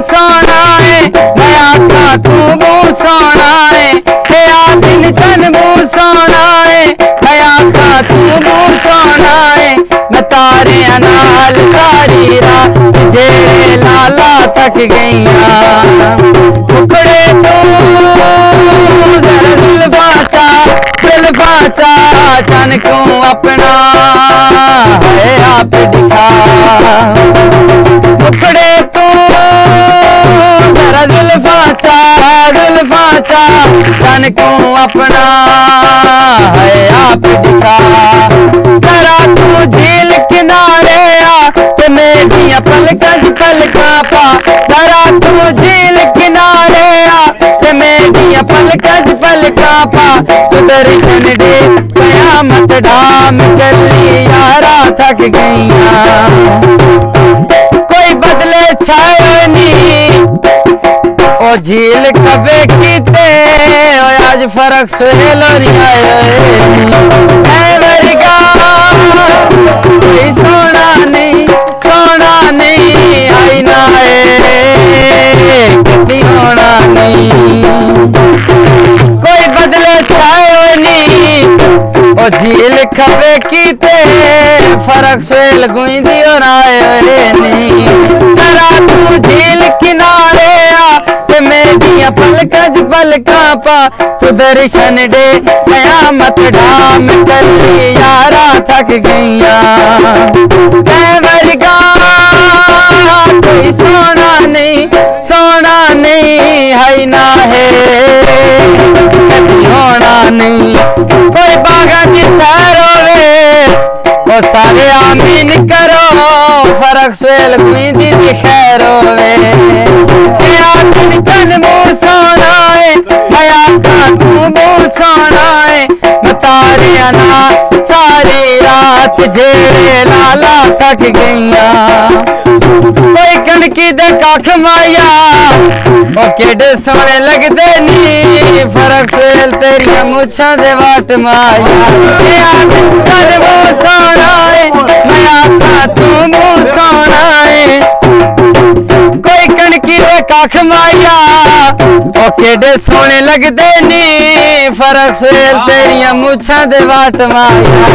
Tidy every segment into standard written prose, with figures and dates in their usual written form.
सोना है मैं आखा तू बहुत सोना है आ दिन चन बहुत सोना है मैं आखा तू बहुत सोना है मैं तारे नाल सारी रात जेड़े लाला थक गईया टुकड़े तू जुल्फा चा चन को अपना है आप दिखा टुकड़े तू जरा जुल्फा चा चन को अपना है आप दिखा जरा तू झील किनारे आ ते मेरिया पलका पा जरा तू झील किनारे आ ते मेरिया पलका पा तू दर्शन दे कयामत ढाम गली यारा थक गईया कोई बदले छाए नी ओ झील कबे कीते आज फर्क सुहेल वर्गा कोई सोना नहीं आई ना कभी होना नहीं कोई बदले छाए नी ओ झील खबे कीते फर्क सुहेल गुंदी और आए नहीं जरा तू झील किनारे मेरिया पलका पा तू दर्शन दे कयामत ढाम गली यारा थक गईया वर्गा कोई सोना नहीं है ना है कभी होना नहीं कोई बागा की सैर होवे वो सारे आमीन करो फर्क सुहेल गुंदी दी खैर होवे चन मुँह सोना है मैं आखा तू मुँह सोना है मैं तारे ना सारी रात जेड़े लाला थक गईया कोई कनकी दे कख माया ओ केडे सोने लगदे नी फर्क सुहेल तेरिया मुछां दे वाट माया चन मुँह सोना है मैं आखा तू मुँह सोना है कोई कनकी दे कख माया ओ केडे सोने लगदे नी फर्क सुहेल तेरिया मुछां दे वाट माया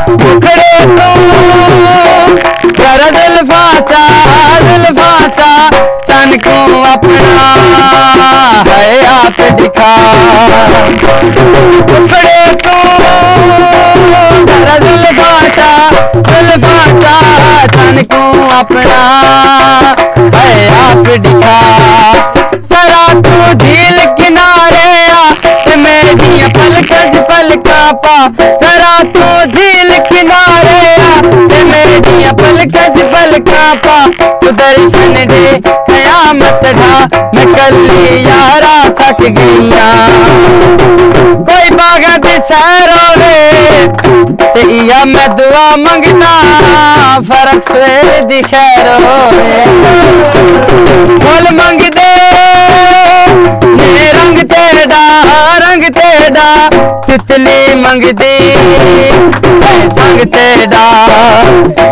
टुकड़े तू जरा जुल्फा चा चन को अपना है आप दिखा टुकड़े तू जरा जुल्फा चा चन को अपना है आप दिखा जरा तू झील किनारे आ ते मेरिया पलका पा जरा तू झील किनारे आ ते मेरिया पलका पा तू दर्शन दे कयामत ढा मैं कली यारा थक गईया कोई बागा दी सैर होवे ते इया मैं दुआ मंगना फर्क सुहेल दी खैर होवे फुल मंग दे रंग तेड़ा तितली मंग दे संग तेड़ा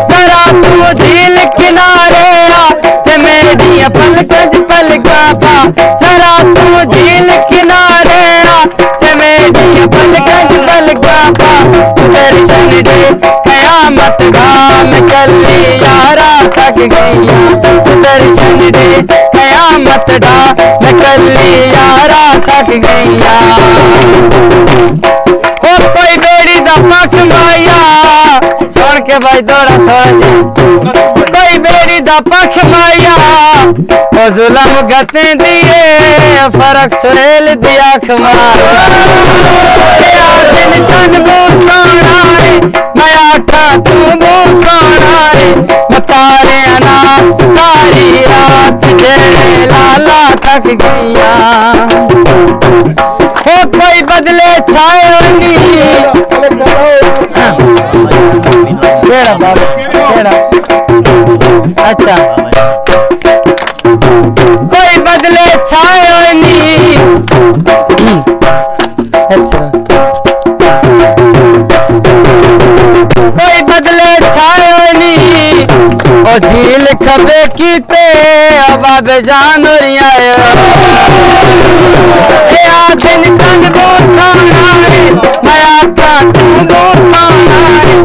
जरा तू झील किनारे आ ते मेरिया पलका पा जरा तू झील किनारे आ ते मेरिया पलका पा तू दर्शन दे कयामत ढाम गली यारा थक गईया तू दर्शन दे कयामत ढाम गली यारा थक गईया हो कोई बेड़ी दा पख माया सुन के भाई दौड़ा थोड़ा कोई बेड़ी दा पख माया ओ जुलम गते दिए फर्क सुहेल दी आँख माया दिन चन मुँह सोना है मैं आखा तू मुँह सोना है मैं तारे ना सारी रात जेड़े लाला थक गईया हो कोई बदले छाए नी अच्छा कोई बदले छाए नी कोई बदले छाए नी ओ झील खबे कीते बाबे जान आयो दिन चंद वो सोना है मैं आका तू वो सोना है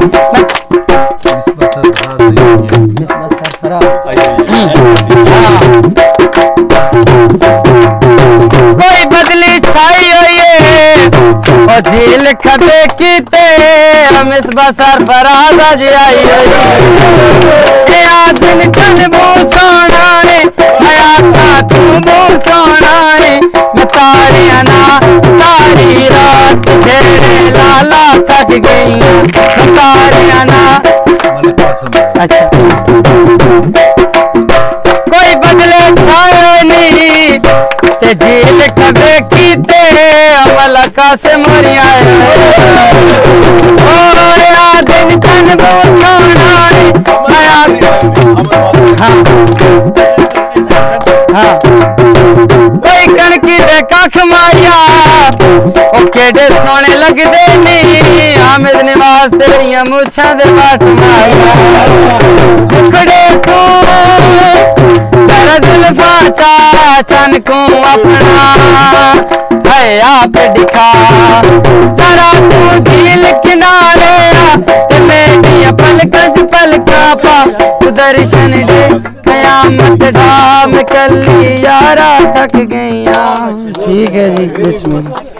कोई बदली छाई हुई और झील खबे कीते हम इस बसर फराज आज आई हुई दिन चंद वो सोना है मैं आका तू वो सोना है मैं तारे ना सारी रात तेरे लाला थक गई मैं तारे ना अच्छा कोई बदले छायो नहीं ते झील कबे कीते अमल का से मरिया दिन चन वो सोना है माया हाँ कोई कणकी दे कख मारिया ओ केडे सोने लगदे नी हामिद निवास तेरिया मुछां दे बाट मारिया टुकड़े तू सारा जुल्फा चाचन को अपना है आप दिखा सारा तू झील किनारे ते मेरी पलकज पलका पा दर्शन दे कयामत ढाम कली यारा थक गई। ठीक है जी बिस्मिल्लाह।